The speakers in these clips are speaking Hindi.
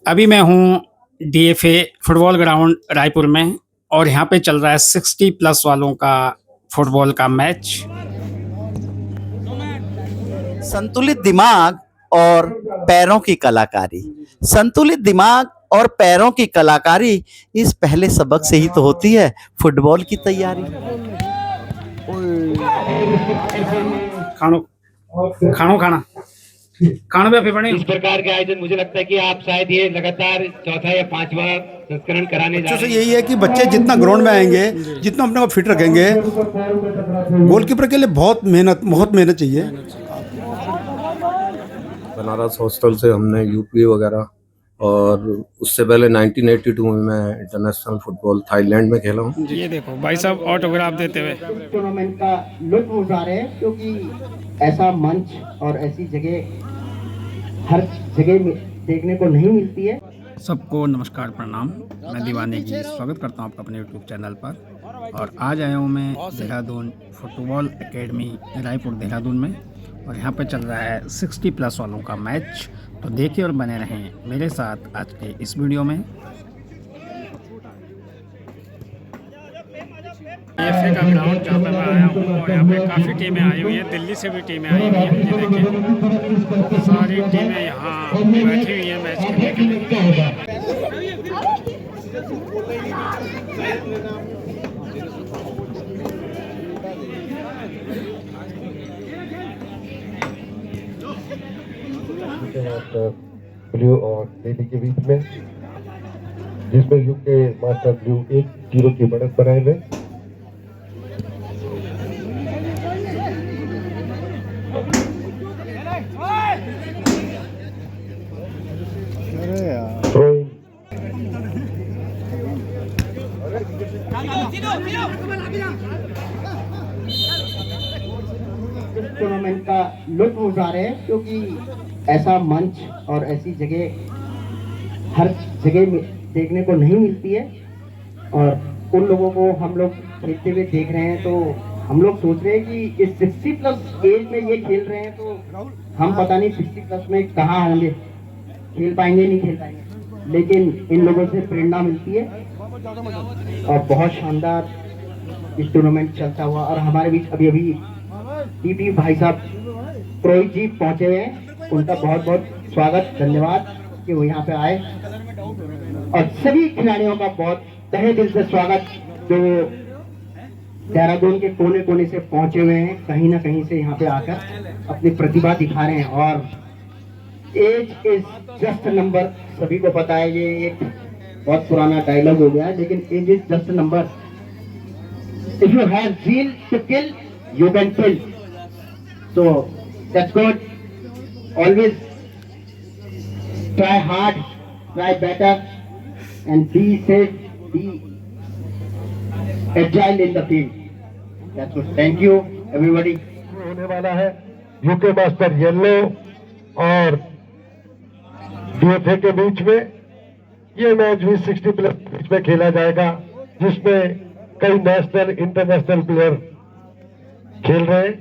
अभी मैं हूँ डीएफए फुटबॉल ग्राउंड रायपुर में और यहाँ पे चल रहा है 60 प्लस वालों का फुटबॉल का मैच। संतुलित दिमाग और पैरों की कलाकारी। संतुलित दिमाग और पैरों की कलाकारी इस पहले सबक से ही तो होती है फुटबॉल की तैयारी। खानो खानो खाना खाना पे बने इस प्रकार के आयोजन मुझे लगता है कि आप शायद ये लगातार चौथा या पांचवा संस्करण कराने जा बच्चों से रहे हैं। यही है कि बच्चे जितना ग्राउंड में आएंगे, जितना अपने को फिट रखेंगे, गोलकीपर के लिए बहुत मेहनत चाहिए। बनारस हॉस्टल से हमने यूपी वगैरह, और उससे पहले 1982 में मैं इंटरनेशनल फुटबॉल थाईलैंड में खेला हूँ। ये देखो भाई साहब ऑटोग्राफ देते हुए। टूर्नामेंट का लुत्फ उठा रहे हैं क्योंकि ऐसा मंच और ऐसी जगह हर जगह देखने को नहीं मिलती है। सबको नमस्कार प्रणाम, मैं दीवाने जी स्वागत करता हूँ आपका अपने यूट्यूब चैनल पर। और आज आया हूँ मैं देहरादून फुटबॉल एकेडमी रायपुर देहरादून में, और यहाँ पे चल रहा है 60 प्लस वालों का मैच। तो देखिए और बने रहें मेरे साथ आज के इस वीडियो में। एफए का ग्राउंड जहाँ पे मैं आया हूँ और यहाँ पे काफ़ी टीमें आई हुई हैं, दिल्ली से भी टीमें आई हुई हैं। ये देखिए सारी टीमें यहाँ बैठी हुई हैं मैच खेलने के लिए। ब्लू और नीली के बीच में, जिसमें यूके मास्टर ब्लू 1-0 की बढ़त बनाए हुए। टूर्नामेंट का लुत्फ उठा रहे हैं क्योंकि ऐसा मंच और ऐसी जगह हर जगह देखने को नहीं मिलती है। और उन लोगों को हम लोग खेलते हुए देख रहे हैं तो हम लोग सोच रहे हैं कि इस 60 प्लस एज में ये खेल रहे हैं तो हम पता नहीं 60 प्लस में कहाँ होंगे, खेल पाएंगे नहीं खेल पाएंगे, लेकिन इन लोगों से प्रेरणा मिलती है। और बहुत शानदार इस टूर्नामेंट चलता हुआ, और हमारे बीच अभी अभी टीटी भाई साहब प्रोहित जी पहुंचे हुए हैं, उनका बहुत बहुत स्वागत, धन्यवाद कि वो यहाँ पे आए। और सभी खिलाड़ियों का बहुत तहे दिल से स्वागत जो देहरादून के कोने कोने से पहुंचे हुए हैं, कहीं ना कहीं से यहाँ पे आकर अपनी प्रतिभा दिखा रहे हैं। और एज इज जस्ट नंबर, सभी को पता है, ये एक बहुत पुराना डायलॉग हो गया है, लेकिन age is just number. If you have zeal to kill you can kill, so that's good. Always try hard, try better, and be safe, be agile in the field. That's good. Thank you everybody. होने वाला है यूके मास्टर येलो और डीएफए के बीच में। ये मैच भी 60 प्लस बीच में खेला जाएगा, जिसमें कई नेशनल इंटरनेशनल प्लेयर खेल रहे हैं।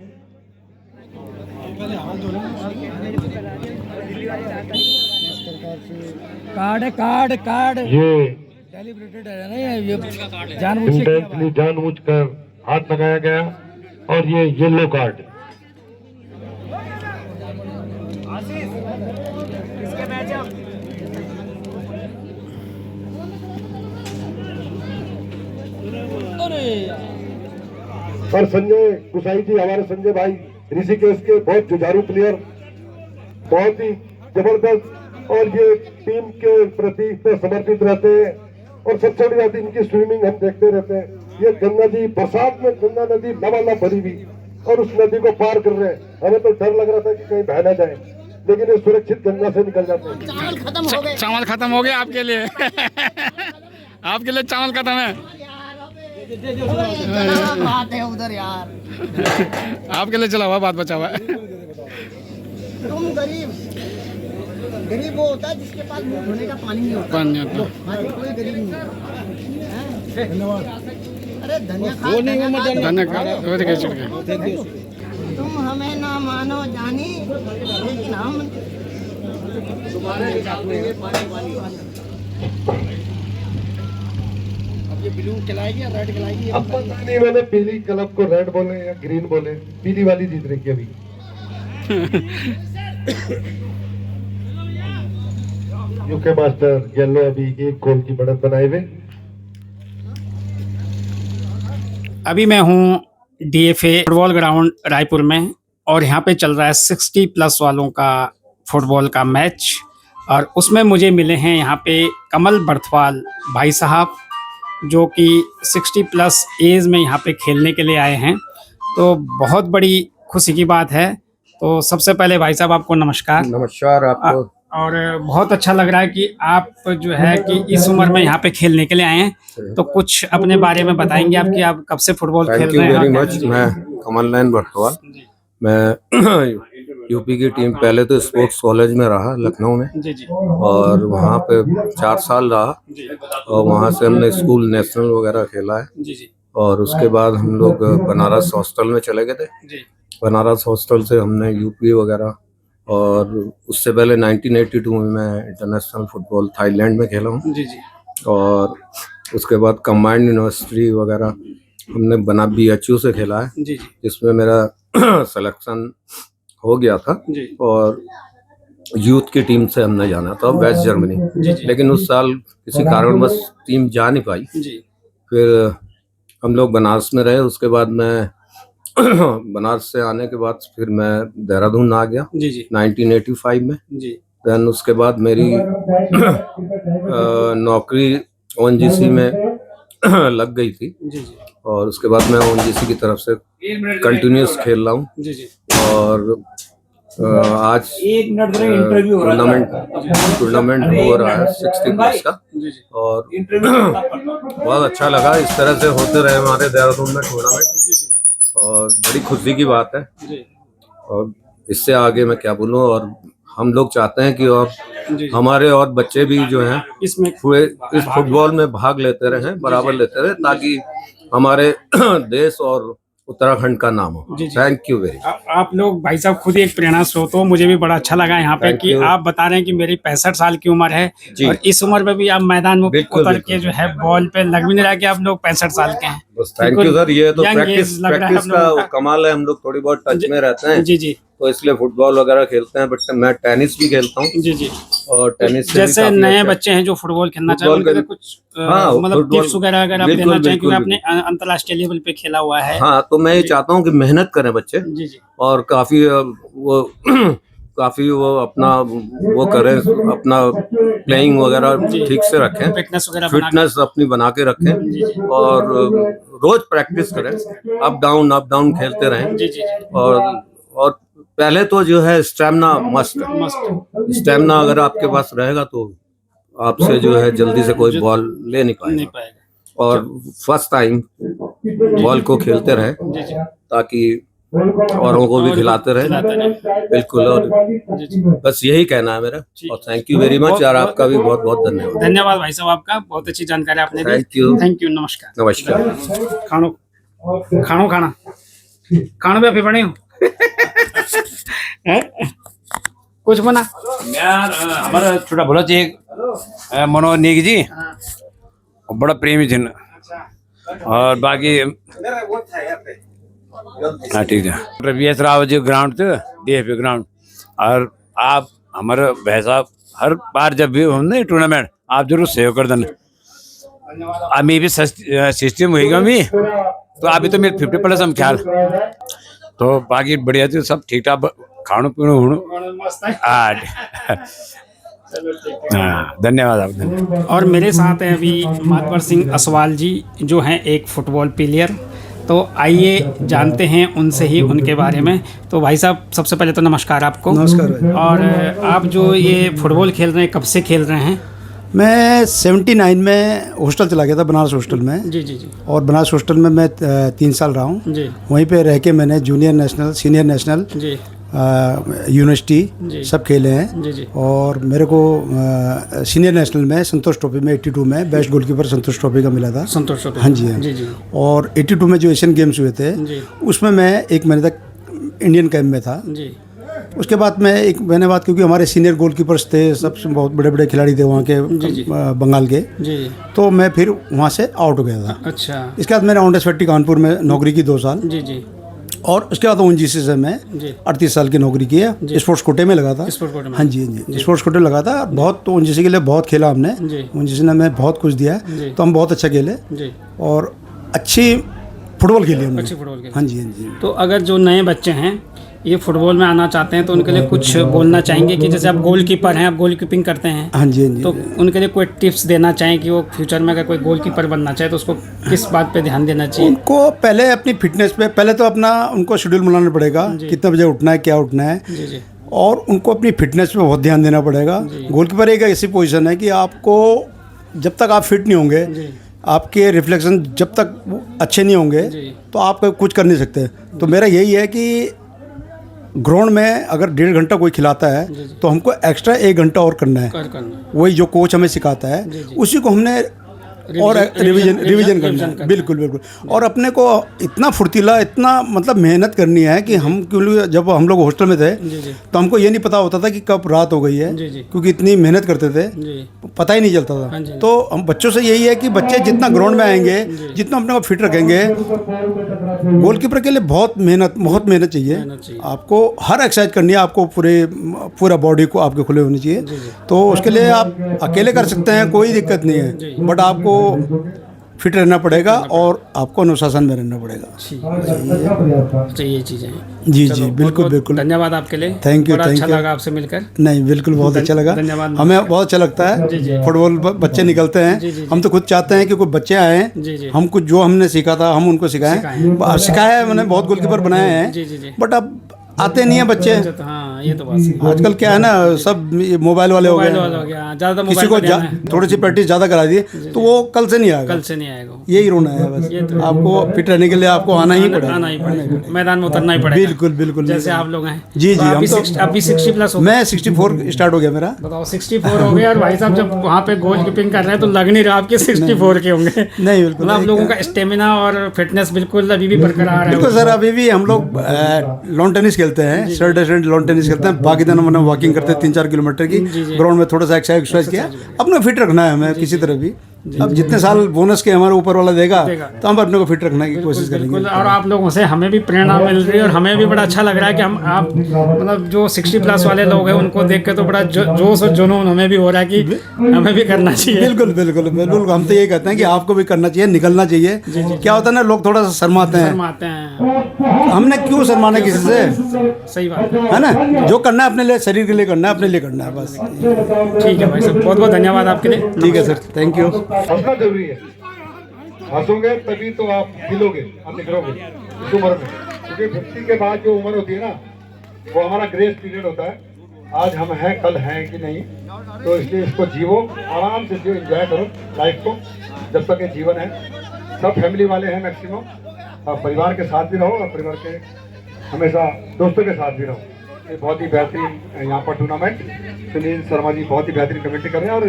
कार्ड ये सेलिब्रेटेड है ना, ये जानबूझकर हाथ लगाया गया, और ये येलो कार्ड। और संजय कुसाई जी, हमारे संजय भाई ऋषिकेश के बहुत जुझारू प्लेयर, बहुत ही जबरदस्त, और ये टीम के प्रति इतने समर्पित रहते हैं। और सबसे बड़ी बात, इनकी स्विमिंग हम देखते रहते हैं। ये गंगा जी, बरसात में गंगा नदी लबालब भरी हुई, और उस नदी को पार कर रहे हैं। हमें तो डर लग रहा था कि कहीं बह ना जाए, लेकिन ये सुरक्षित गंगा से निकल जाते हैं। चावल खत्म हो गया आपके लिए। आपके लिए चावल खत्म है। बात है उधर यार, आपके लिए चला हुआ, बात बचा हुआ है। तुम गरीब वो होता है जिसके पास मुंह धोने का पानी नहीं होता। पानी होता। बाकी कोई गरीब नहीं है। धन्यवाद। अरे धन्यवाद। तुम हमें ना मानो जानी, लेकिन हम ये ब्लू खिलाएगी या रेड खिलाएगी? अब पता नहीं मैंने पीली क्लब को रेड बोले या ग्रीन बोले, पीली वाली जीत रही है अभी। यूके मास्टर येलो अभी एक गोल की बढ़त बनाए हुए। अभी मैं हूँ DFA फुटबॉल ग्राउंड रायपुर में और यहाँ पे चल रहा है 60+ वालों का फुटबॉल का मैच और उसमें मुझे मिले हैं यहाँ पे कमल बर्थवाल भाई साहब जो कि 60+ एज में यहाँ पे खेलने के लिए आए हैं, तो बहुत बड़ी खुशी की बात है। तो सबसे पहले भाई साहब आपको नमस्कार। नमस्कार आपको। और बहुत अच्छा लग रहा है कि आप जो है कि इस उम्र में यहाँ पे खेलने के लिए आए हैं, तो कुछ अपने बारे में बताएंगे आप कि आप कब से फुटबॉल खेल थैंक यू रहे हैं? Very much. मैं कमल नयन बर्थवाल, मैं यूपी की टीम पहले तो स्पोर्ट्स कॉलेज में रहा लखनऊ में, जी जी और वहाँ पे 4 साल रहा और वहाँ से हमने स्कूल नेशनल वगैरह खेला है। जी जी और उसके बाद हम लोग बनारस हॉस्टल में चले गए थे। जी बनारस हॉस्टल से हमने यूपी वगैरह, और उससे पहले 1982 में मैं इंटरनेशनल फुटबॉल थाईलैंड में खेला हूँ। जी जी और उसके बाद कंबाइंड यूनिवर्सिटी वगैरह हमने बना BHU से खेला है, जी जी जिसमें मेरा सिलेक्शन हो गया था। जी और यूथ की टीम से हमने जाना था वेस्ट जर्मनी, जी जी लेकिन उस साल किसी कारणवश टीम जा नहीं पाई। जी फिर हम लोग बनारस में रहे। उसके बाद मैं बनारस से आने के बाद फिर मैं देहरादून आ गया जी जी 1985 में। जी देन उसके बाद मेरी नौकरी ONGC में लग गई थी, जी जी और उसके बाद मैं ONGC की तरफ से कंटिन्यूस खेल रहा हूँ। जी जी और आज टूर्नामेंट हो रहा है 60+ का, जी जी और बहुत अच्छा लगा। इस तरह से होते रहे हमारे देहरादून में टूर्नामेंट, और बड़ी खुशी की बात है। जी और इससे आगे मैं क्या बोलूं, और हम लोग चाहते हैं कि और जी हमारे और बच्चे भी जो हैं इसमें पूरे इस फुटबॉल में भाग लेते रहें, बराबर लेते रहे, ताकि हमारे देश और उत्तराखंड का नाम हो। जी, जी। Thank you very. आप लोग भाई साहब खुद ही एक प्रेरणा स्रोत हो। मुझे भी बड़ा अच्छा लगा यहाँ पे Thank कि you। आप बता रहे हैं कि मेरी 65 साल की उम्र है जी। और इस उम्र में भी आप मैदान में बिल्कुल, उतर बिल्कुल। के जो है बॉल पे लग भी नहीं रहा कि आप लोग 65 साल के हैं। बस थैंक यू सर। ये तो Young प्रैक्टिस age लग रहा है प्रैक्टिस हम लोगों का का। कमाल है। हम लोग थोड़ी बहुत टच में रहते हैं, जी जी तो इसलिए फुटबॉल वगैरह खेलते हैं। बट मैं टेनिस भी खेलता हूँ, जी जी और टेनिस से भी जैसे काफी नए अच्छा- बच्चे हैं जो फुटबॉल खेलना चाहे फुटबॉल उनके लिए का- कुछ हाँ, मतलब फुटबॉल- टिप्स वगैरह अगर आप बिल्कुल, देना चाहें, क्योंकि बिल्कुल, आपने अंतर्राष्ट्रीय लेवल पे खेला हुआ है। हाँ, तो मैं ये चाहता हूँ कि मेहनत करें बच्चे, जी जी और काफी वो काफी वो अपना वो करें, अपना प्लेइंग वगैरह ठीक से रखें, फिटनेस वगैरह बना के- फिटनेस अपनी बना के रखें, और रोज प्रैक्टिस करें, अप डाउन खेलते रहें। जी जी जी और पहले तो जो है स्टेमिना मस्ट है। मस्त स्टेमिना अगर आपके पास रहेगा तो आपसे जो है जल्दी से कोई बॉल ले नहीं नहीं पाएगा, पाएगा। और फर्स्ट टाइम बॉल को खेलते रहे, जी जी ताकि औरों को भी खिलाते रहे। खिलाते रहे। बिल्कुल। और जी जी बस यही कहना है मेरा, और थैंक यू वेरी मच, और आपका भी बहुत बहुत धन्यवाद। धन्यवाद भाई साहब, आपका बहुत अच्छी जानकारी आपने दी। Thank you। Thank you. नमस्कार। नमस्कार। खानो खाना खाना पे बने हो हैं? कुछ बना यार हमारा छोटा भोला जी मनोहर नेगी जी बड़ा प्रेमी थे न। और बाकी हाँ ठीक है। VS राव जी ग्राउंड थे, DFA ग्राउंड। और आप हमारे भाई साहब हर बार जब भी हो ना टूर्नामेंट आप जरूर सेव कर देना। अभी भी सिस्टम होएगा भी, तो अभी तो मेरे 50% हम ख्याल, तो बाकी बढ़िया थी सब ठीक ठाक, खाणो पीणो होणो। हाँ धन्यवाद आप, धन्यवाद। और मेरे साथ हैं अभी मातवर सिंह असवाल जी जो हैं एक फुटबॉल प्लेयर। तो आइए जानते हैं उनसे ही उनके बारे में। तो भाई साहब सबसे पहले तो नमस्कार आपको। नमस्कार भाई। और आप जो ये फुटबॉल खेल रहे हैं कब से खेल रहे हैं? मैं 79 में हॉस्टल चला गया था, बनारस हॉस्टल में। जी जी जी और बनारस हॉस्टल में मैं 3 साल रहा हूँ। जी वहीं पे रह के मैंने जूनियर नेशनल, सीनियर नेशनल, जी जी। यूनिवर्सिटी सब खेले हैं। जी जी और मेरे को सीनियर नेशनल में संतोष ट्रॉफी में 82 में बेस्ट गोलकीपर संतोष ट्रॉफी का मिला था। संतोष ट्रॉफी। हाँ जी, हाँ जी जी और 82 में जो एशियन गेम्स हुए थे जी उसमें मैं 1 महीने तक इंडियन कैंप में था। जी उसके बाद मैंने बात, क्योंकि हमारे सीनियर गोलकीपर्स थे, सब बहुत बड़े बड़े खिलाड़ी थे वहाँ के, बंगाल के, जी। तो मैं फिर वहाँ से आउट हो गया था। अच्छा। इसके बाद मैंने ऑनडेस्पेटी कानपुर में नौकरी की 2 साल, जी जी। और उसके बाद ONGC से मैं 38 साल की नौकरी की है। स्पोर्ट्स कोटे में लगा था। स्पोर्ट्स कोटे में? हाँ जी, हाँ जी, स्पोर्ट्स कोटे लगा था। बहुत तो ONGC के लिए बहुत खेला हमने। ONGC ने हमें बहुत कुछ दिया है, तो हम बहुत अच्छा खेले जी। और अच्छी फुटबॉल खेली हमने। अच्छी फुटबॉल खेली। हाँ जी, हाँ जी। तो अगर जो नए बच्चे हैं ये फुटबॉल में आना चाहते हैं तो उनके लिए कुछ बोलना चाहेंगे कि जैसे आप गोलकीपर हैं, आप गोलकीपिंग करते हैं, हाँ जी, हाँ जी। तो उनके लिए कोई टिप्स देना चाहें कि वो फ्यूचर में अगर कोई गोलकीपर बनना चाहे तो उसको किस बात पे ध्यान देना चाहिए? उनको पहले अपनी फिटनेस पे, पहले तो अपना उनको शेड्यूल बनाना पड़ेगा, कितने बजे उठना है, क्या उठना है, जी जी। और उनको अपनी फिटनेस पे बहुत ध्यान देना पड़ेगा। गोलकीपर एक ऐसी पोजीशन है कि आपको जब तक आप फिट नहीं होंगे, आपके रिफ्लेक्शन जब तक अच्छे नहीं होंगे, तो आप कुछ कर नहीं सकते। तो मेरा यही है कि ग्राउंड में अगर 1.5 घंटा कोई खिलाता है तो हमको एक्स्ट्रा 1 घंटा और करना है। वही जो कोच हमें सिखाता है उसी को हमने और रिवीजन करना है। बिल्कुल बिल्कुल। और अपने को इतना फुर्तीला, इतना मतलब मेहनत करनी है कि हम, क्योंकि जब हम लोग हॉस्टल में थे तो हमको ये नहीं पता होता था कि कब रात हो गई है, क्योंकि इतनी मेहनत करते थे, पता ही नहीं चलता था। तो हम बच्चों से यही है कि बच्चे जितना ग्राउंड में आएंगे, जितना अपने को फिट रखेंगे, गोलकीपर के लिए बहुत मेहनत चाहिए। आपको हर एक्सरसाइज करनी है, आपको पूरा बॉडी को आपके खुले होनी चाहिए। तो उसके लिए आप अकेले कर सकते हैं, कोई दिक्कत नहीं है, बट आपको फिट रहना पड़ेगा और आपको अनुशासन में रहना पड़ेगा। तो ये चीज़ें जी जी, बिल्कुल बिल्कुल। धन्यवाद आपके लिए। Thank you. अच्छा लगा आपसे मिलकर। नहीं, बिल्कुल बहुत अच्छा लगा। धन्यवाद। हमें बहुत अच्छा लगता है फुटबॉल, बच्चे निकलते हैं। हम तो खुद चाहते हैं कि कोई बच्चे आए, हम कुछ जो हमने सीखा था हम उनको सिखाया है। मैंने बहुत गोलकीपर बनाए हैं, बट अब आते नहीं है बच्चे। हाँ, ये तो बात सही। आजकल क्या है ना, सब मोबाइल वाले हो गए, ज़्यादा किसी को थोड़ी सी प्रैक्टिस ज़्यादा करा दी तो वो कल से नहीं आएगा। यही रोना है बस। आपको फिट रहने के लिए आपको आना ही पड़ेगा, मैदान में उतरना ही पड़ेगा। बिल्कुल बिल्कुल। जैसे आप लोग हैं। जी जी। अभी 60 प्लस हो? मैं 64 स्टार्ट हो गया मेरा। बताओ, 64 हो गया। और भाई साहब जब वहाँ पे गोल कीपिंग कर रहे हैं तो लग नहीं रहा आपके 64 के होंगे। नहीं, बिल्कुल। आप लोगों का स्टेमिना और फिटनेस बिल्कुल अभी भी बरकरार है। बिल्कुल सर, अभी भी हम लोग लॉन टेनिस खेलते हैं, सैटरडे लॉन टेनिस खेलते हैं। बाकी दिनों में वॉकिंग करते हैं 3-4 किलोमीटर की। ग्राउंड में थोड़ा सा एक्सरसाइज किया, अपना फिट रखना है हमें किसी तरह भी। अब जितने साल बोनस के हमारे ऊपर वाला देगा तो हम अपने को फिट रखने की कोशिश करेंगे। और आप लोगों से हमें भी प्रेरणा मिल रही है और हमें भी बड़ा अच्छा लग रहा है कि आप मतलब जो 60 प्लस वाले लोग हैं उनको देख के तो बड़ा जोश और जुनून हमें भी हो रहा है कि हमें भी करना चाहिए। बिल्कुल बिल्कुल बिल्कुल। हम तो यही कहते हैं कि आपको भी करना चाहिए, निकलना चाहिए। क्या होता है ना, लोग थोड़ा सा शर्माते हैं। हमने क्यों शर्माना किसी से? सही बात है ना। जो करना है अपने लिए, शरीर के लिए करना है, अपने लिए करना है बस। ठीक है भाई साहब, बहुत बहुत धन्यवाद आपके लिए। ठीक है सर, थैंक यू। हंसना जरूरी है, हंसोगे तभी तो आप खिलोगे, आप निखरोगे इस उम्र में। क्योंकि 50 के बाद जो उम्र होती है ना, वो हमारा ग्रेस पीरियड होता है। आज हम हैं, कल हैं कि नहीं, तो इसलिए इसको जीवो, आराम से जियो, एंजॉय करो लाइफ को जब तक ये जीवन है। सब फैमिली वाले हैं मैक्सिमम, और परिवार के साथ भी रहो और परिवार के हमेशा दोस्तों के साथ भी रहो। ये बहुत ही बेहतरीन यहाँ पर टूर्नामेंट, सुनील शर्मा जी बहुत ही बेहतरीन कमेंट्री कर रहे हैं। और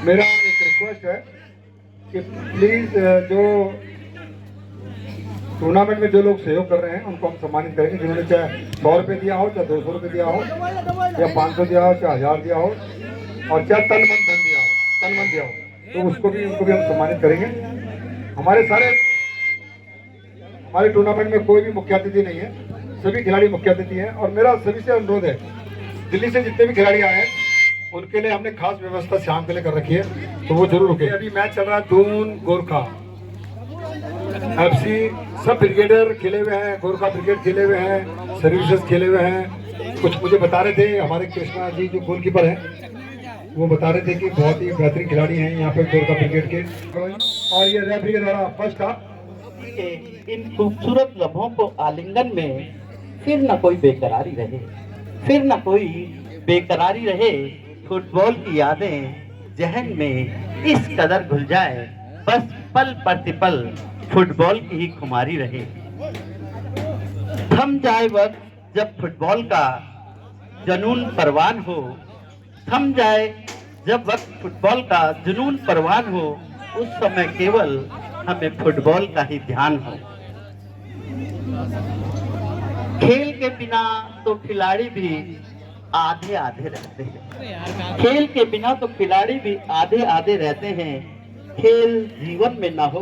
मेरा एक रिक्वेस्ट है कि प्लीज़ जो टूर्नामेंट में जो लोग सहयोग कर रहे हैं उनको हम सम्मानित करेंगे, जिन्होंने चाहे 100 रुपये दिया हो, चाहे 200 रुपये दिया हो, या 500 दिया हो, चाहे 1000 दिया हो, और चाहे तन मन धन दिया हो, तो उनको भी हम सम्मानित करेंगे। हमारे टूर्नामेंट में कोई भी मुख्य अतिथि नहीं है, सभी खिलाड़ी मुख्य अतिथि हैं। और मेरा सभी से अनुरोध है, दिल्ली से जितने भी खिलाड़ी आए हैं उनके लिए हमने खास व्यवस्था शाम के लिए कर रखी है, तो वो जरूर रुके। अभी मैच चल रहा है दून गोरखा FC, सब ब्रिगेडर खेले हुए हैं, गोरखा ब्रिगेड खेले हुए हैं, सर्विसेज खेले हुए हैं। कुछ मुझे बता रहे थे हमारे कृष्णा जी जो गोलकीपर हैं, वो बता रहे थे कि बहुत ही बेहतरीन खिलाड़ी हैं यहाँ पे गोरखा ब्रिगेड के। और ये रेफरी के द्वारा फर्स्ट हाफ इन खूबसूरत लम्हों को आलिंगन में फिर न कोई बेकरारी रहे, फिर न कोई बेकरारी रहे। फुटबॉल की यादें जहन में इस कदर घुल जाए, बस पल प्रतिपल फुटबॉल की ही खुमारी रहे। थम जाए वक्त जब फुटबॉल का जुनून परवान हो, थम जाए जब वक्त फुटबॉल का जुनून परवान हो, उस समय केवल हमें फुटबॉल का ही ध्यान हो। खेल के बिना तो खिलाड़ी भी आधे आधे रहते हैं। खेल के बिना तो खिलाड़ी भी आधे आधे रहते हैं। खेल जीवन में ना हो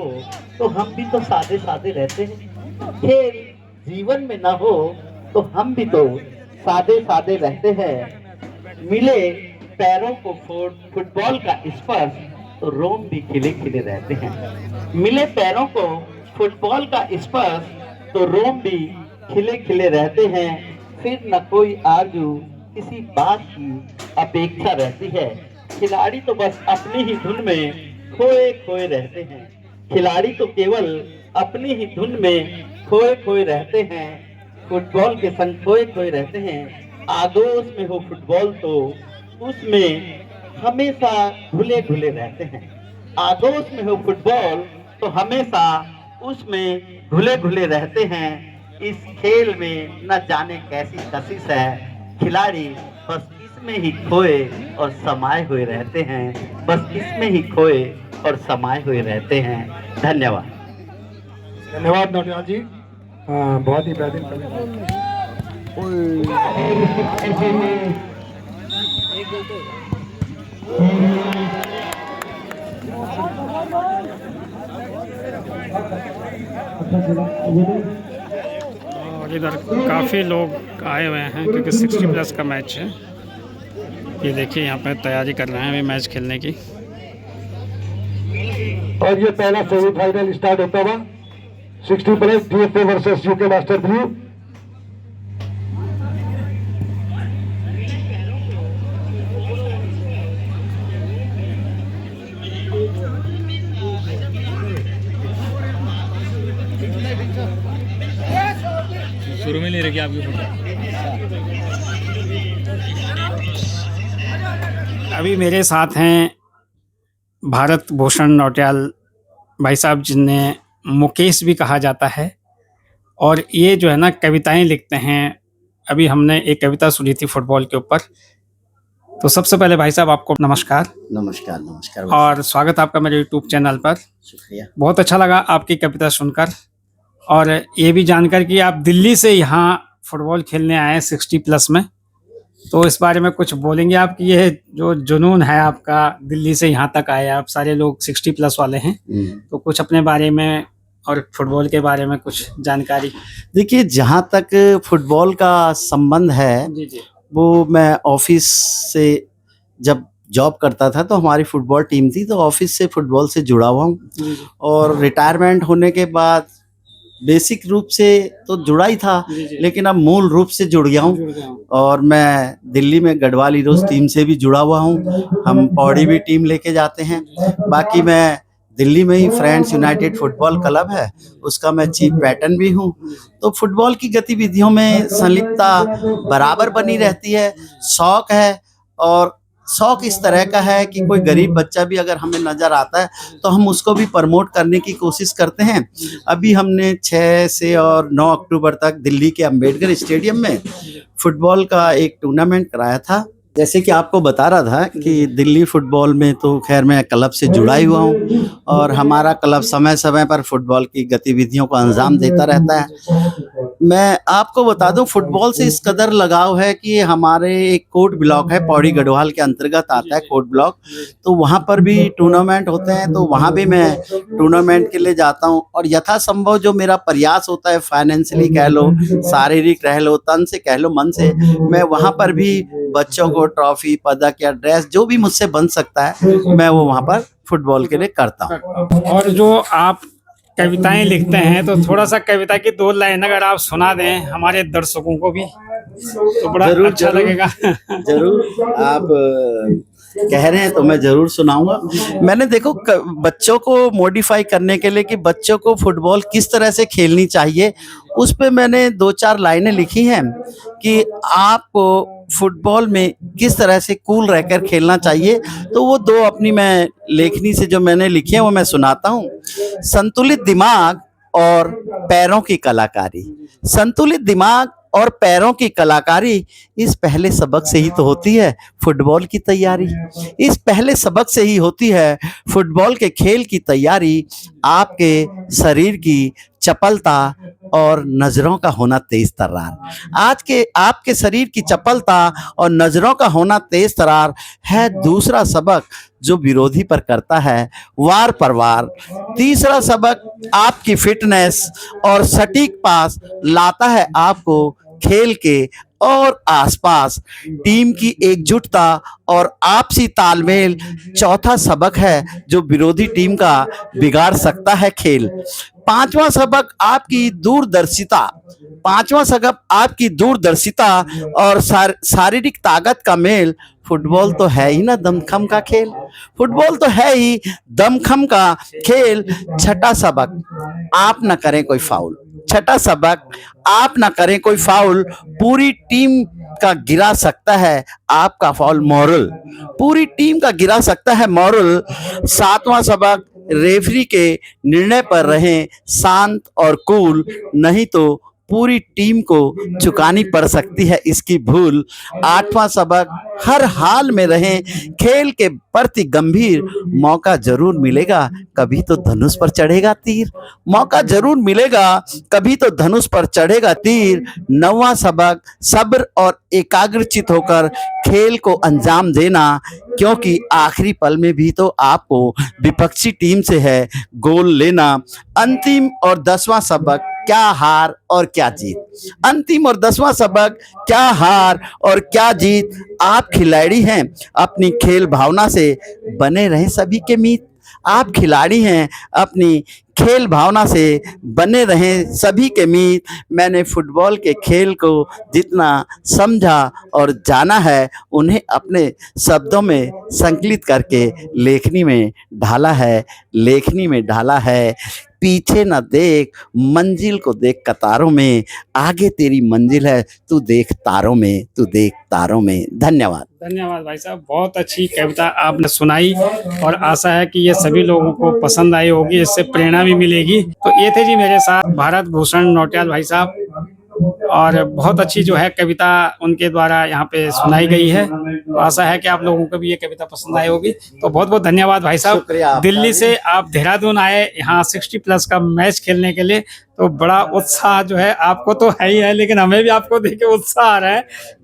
तो हम भी तो सादे सादे रहते हैं। खेल जीवन में ना हो तो हम भी तो सादे सादे रहते हैं। मिले पैरों को फुटबॉल का स्पर्श तो रोम भी खिले खिले रहते हैं। मिले पैरों को फुटबॉल का स्पर्श तो रोम भी खिले खिले रहते हैं। फिर न कोई आरजू किसी बात की अपेक्षा रहती है। खिलाड़ी तो बस अपनी ही धुन में खोए खोए रहते हैं। खिलाड़ी तो केवल अपनी ही धुन में खोए खोए रहते हैं। फुटबॉल के संग खोए खोए रहते हैं। आगोश में हो फुटबॉल तो उसमें हमेशा घुले घुले रहते हैं। आगोश में हो फुटबॉल तो हमेशा उसमें घुले घुले रहते हैं। इस खेल में न जाने कैसी कशिश है। खिलाड़ी बस इसमें ही खोए और समाये हुए रहते हैं। बस इसमें ही खोए और समाये हुए रहते हैं। धन्यवाद। धन्यवाद नौटियाल जी, बहुत ही बेहतरीन कविता। और इधर काफ़ी लोग आए हुए हैं क्योंकि 60+ का मैच है। ये देखिए यहाँ पे तैयारी कर रहे हैं अभी मैच खेलने की। और ये पहला सेमीफाइनल स्टार्ट होता हुआ 60+ DFA versus UK master blue. शुरू में नहीं रखी आपकी फोटो। अभी मेरे साथ हैं भारत भूषण नौटियाल भाई साहब, जिन्हें मुकेश भी कहा जाता है, और ये जो है ना कविताएं लिखते हैं। अभी हमने एक कविता सुनी थी फुटबॉल के ऊपर। तो सबसे पहले भाई साहब आपको नमस्कार। नमस्कार नमस्कार और स्वागत आपका मेरे यूट्यूब चैनल पर। शुक्रिया। बहुत अच्छा लगा आपकी कविता सुनकर, और ये भी जानकर कि आप दिल्ली से यहाँ फुटबॉल खेलने आए हैं 60+ में। तो इस बारे में कुछ बोलेंगे आप कि ये जो जुनून है आपका, दिल्ली से यहाँ तक आए आप, सारे लोग 60+ वाले हैं, तो कुछ अपने बारे में और फुटबॉल के बारे में कुछ जानकारी। देखिए, जहाँ तक फुटबॉल का संबंध है, जी जी, वो मैं ऑफिस से जब जॉब करता था तो हमारी फुटबॉल टीम थी, तो ऑफिस से फुटबॉल से जुड़ा हुआ हूँ। जी जी, और रिटायरमेंट होने के बाद बेसिक रूप से तो जुड़ा ही था, जी जी, लेकिन अब मूल रूप से जुड़ गया हूँ। जुड़ गया हूँ। और मैं दिल्ली में गढ़वाल हीरोज टीम से भी जुड़ा हुआ हूँ। हम पौड़ी भी टीम लेके जाते हैं। बाकी मैं दिल्ली में ही फ्रेंड्स यूनाइटेड फुटबॉल क्लब है, उसका मैं चीफ पैटर्न भी हूँ। तो फुटबॉल की गतिविधियों में संलिप्तता बराबर बनी रहती है। शौक है, और शौक इस तरह का है कि कोई गरीब बच्चा भी अगर हमें नज़र आता है तो हम उसको भी प्रमोट करने की कोशिश करते हैं। अभी हमने 6 से और 9 अक्टूबर तक दिल्ली के अंबेडकर स्टेडियम में फुटबॉल का एक टूर्नामेंट कराया था। जैसे कि आपको बता रहा था कि दिल्ली फुटबॉल में तो खैर मैं क्लब से जुड़ा ही हुआ हूँ, और हमारा क्लब समय समय पर फुटबॉल की गतिविधियों को अंजाम देता रहता है। मैं आपको बता दूं, फुटबॉल से इस कदर लगाव है कि हमारे एक कोट ब्लॉक है, पौड़ी गढ़वाल के अंतर्गत आता है कोट ब्लॉक, तो वहाँ पर भी टूर्नामेंट होते हैं, तो वहाँ भी मैं टूर्नामेंट के लिए जाता हूँ। और यथासंभव जो मेरा प्रयास होता है, फाइनेंशियली कह लो, शारीरिक कह लो, तन से कह लो, मन से, मैं वहाँ पर भी बच्चों को ट्रॉफी, पदक या ड्रेस जो भी मुझसे बन सकता है, मैं वो वहाँ पर फुटबॉल के लिए करता हूँ। और जो आप कविताएं लिखते हैं, तो थोड़ा सा कविता की 2 लाइन अगर आप सुना दें हमारे दर्शकों को भी, तो बड़ा जरूर, अच्छा जरूर, लगेगा। जरूर, आप कह रहे हैं तो मैं जरूर सुनाऊंगा। मैंने देखो बच्चों को मॉडिफाई करने के लिए कि बच्चों को फुटबॉल किस तरह से खेलनी चाहिए, उस पे मैंने 2-4 लाइनें लिखी हैं कि आपको फुटबॉल में किस तरह से कूल रहकर खेलना चाहिए। तो वो 2 अपनी मैं लेखनी से जो मैंने लिखी है वो मैं सुनाता हूँ। संतुलित दिमाग और पैरों की कलाकारी। संतुलित दिमाग और पैरों की कलाकारी, इस पहले सबक से ही तो होती है फुटबॉल की तैयारी। इस पहले सबक से ही होती है फुटबॉल के खेल की तैयारी। आपके शरीर की चपलता और नजरों का होना तेज तर्रार। आज के आपके शरीर की चपलता और नजरों का होना तेज तर्रार है दूसरा सबक जो विरोधी पर करता है वार पर वार। तीसरा सबक आपकी फिटनेस और सटीक पास लाता है आपको खेल के और आसपास टीम की एकजुटता और आपसी तालमेल। चौथा सबक है जो विरोधी टीम का बिगाड़ सकता है खेल। पांचवा सबक आपकी दूरदर्शिता। पांचवा सबक आपकी दूरदर्शिता और शारीरिक ताकत का मेल। फुटबॉल तो है ही ना दमखम का खेल, फुटबॉल तो है ही दमखम का खेल। छठा सबक आप ना करें कोई फाउल। छठा सबक आप ना करें कोई फाउल। पूरी टीम का गिरा सकता है आपका फाउल मॉरल, पूरी टीम का गिरा सकता है मॉरल। सातवां सबक रेफरी के निर्णय पर रहें शांत और कूल, नहीं तो पूरी टीम को चुकानी पड़ सकती है इसकी भूल। आठवां सबक हर हाल में रहें खेल के प्रति गंभीर। मौका जरूर मिलेगा कभी तो धनुष पर चढ़ेगा तीर। मौका जरूर मिलेगा कभी तो धनुष पर चढ़ेगा तीर। नौवां सबक सब्र और एकाग्रचित होकर खेल को अंजाम देना, क्योंकि आखिरी पल में भी तो आपको विपक्षी टीम से है गोल लेना। अंतिम और 10वां सबक क्या हार और क्या जीत। अंतिम और 10वां सबक क्या हार और क्या जीत। आप खिलाड़ी हैं अपनी खेल भावना से बने रहें सभी के मीत। आप खिलाड़ी हैं अपनी खेल भावना से बने रहें सभी के मीत। मैंने फुटबॉल के खेल को जितना समझा और जाना है उन्हें अपने शब्दों में संकलित करके लेखनी में ढाला है, लेखनी में ढाला है। पीछे न देख मंजिल को देख कतारों में, आगे तेरी मंजिल है तू देख तारों में, तू देख तारों में। धन्यवाद। धन्यवाद भाई साहब, बहुत अच्छी कविता आपने सुनाई और आशा है कि ये सभी लोगों को पसंद आई होगी, इससे प्रेरणा भी मिलेगी। तो ये थे जी मेरे साथ भारत भूषण नौटियाल भाई साहब, और बहुत अच्छी जो है कविता उनके द्वारा यहाँ पे सुनाई गई है। तो आशा है कि आप लोगों को भी ये कविता पसंद आई होगी। तो बहुत बहुत धन्यवाद भाई साहब। दिल्ली से आप देहरादून आए यहाँ 60+ का मैच खेलने के लिए, तो बड़ा उत्साह जो है आपको तो है ही है, लेकिन हमें भी आपको देख के उत्साह आ रहा है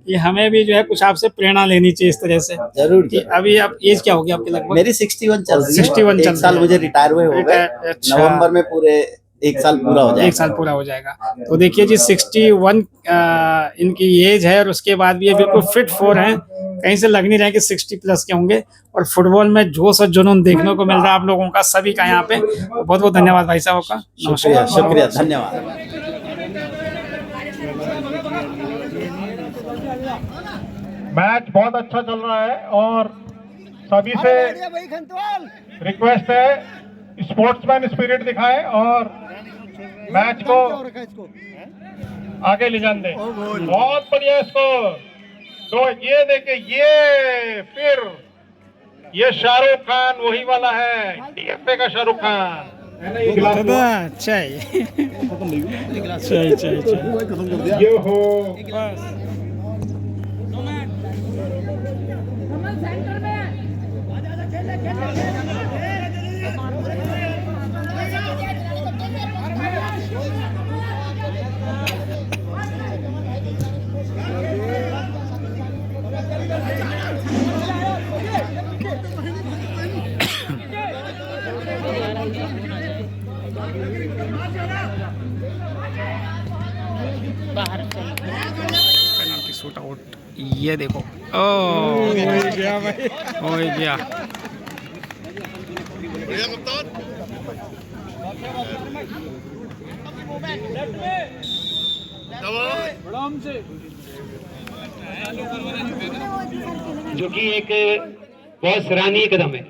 कि हमें भी जो है कुछ आपसे प्रेरणा लेनी चाहिए इस तरह से। जरूर। अभी आप एज क्या होगी आपकी लगभग? मेरी 61 चल रही है। 61 चल एक साल मुझे रिटायर हुए हो गए। अच्छा। नवंबर में पूरे एक साल पूरा हो जाएगा। एक साल पूरा हो जाएगा। तो देखिए जी 61 इनकी एज है और उसके बाद भी ये बिल्कुल फिट फोर हैं, कहीं से लग नहीं रहा है कि 60+ के होंगे। और फुटबॉल में जोश और जुनून देखने को मिल रहा है आप लोगों का सभी का यहाँ पे। तो बहुत बहुत धन्यवाद भाई साहब का। शुक्रिया शुक्रिया धन्यवाद। मैच बहुत अच्छा चल रहा है और सभी से रिक्वेस्ट है स्पोर्ट्समैन स्पिरिट दिखाएं और मैच को आगे ले जाने दें। बहुत बढ़िया स्कोर। तो ये देखे, ये फिर ये शाहरुख खान वही वाला है, डीएफए का शाहरुख खान। ये हो पेनल्टी शूट आउट। ये देखो, ओ गया भाई, हो गया। जो कि एक बहुत सराहनीय कदम है।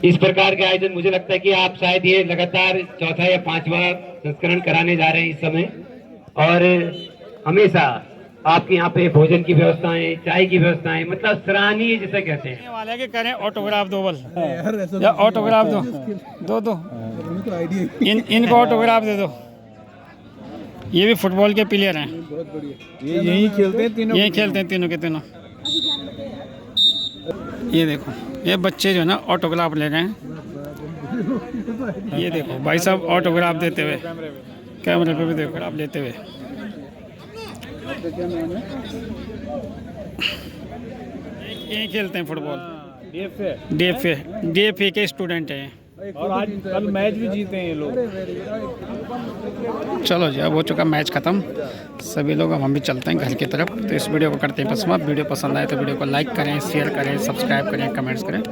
इस प्रकार के आयोजन मुझे लगता है कि आप शायद ये लगातार चौथा या 5वां संस्करण कराने जा रहे हैं इस समय, और हमेशा आपके यहाँ पे भोजन की व्यवस्थाएं, चाय की व्यवस्थाएं, मतलब सराहनीय जिसे कहते हैं। वाले के करें ऑटोग्राफ दो बल या ऑटोग्राफ दो इनको ऑटोग्राफ दे दो। ये भी फुटबॉल के प्लेयर हैं, ये यही खेलते हैं तीनों, यही खेलते हैं तीनों के तीनों। ये देखो, ये बच्चे जो है ना ऑटोग्राफ ले रहे हैं। ये देखो भाई साहब ऑटोग्राफ देते हुए। कैमरे पे भी देखो आप लेते हुए। यही खेलते हैं फुटबॉल। डीएफए के स्टूडेंट हैं और आज कल मैच भी जीते हैं ये लोग। चलो जी, अब हो चुका मैच ख़त्म, सभी लोग अब हम भी चलते हैं घर की तरफ। तो इस वीडियो को करते हैं बस समाप्त। वीडियो पसंद आए तो वीडियो को लाइक करें, शेयर करें, सब्सक्राइब करें, कमेंट्स करें।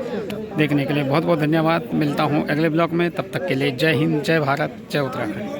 देखने के लिए बहुत बहुत धन्यवाद। मिलता हूँ अगले ब्लॉग में, तब तक के लिए जय हिंद, जय भारत, जय उत्तराखंड।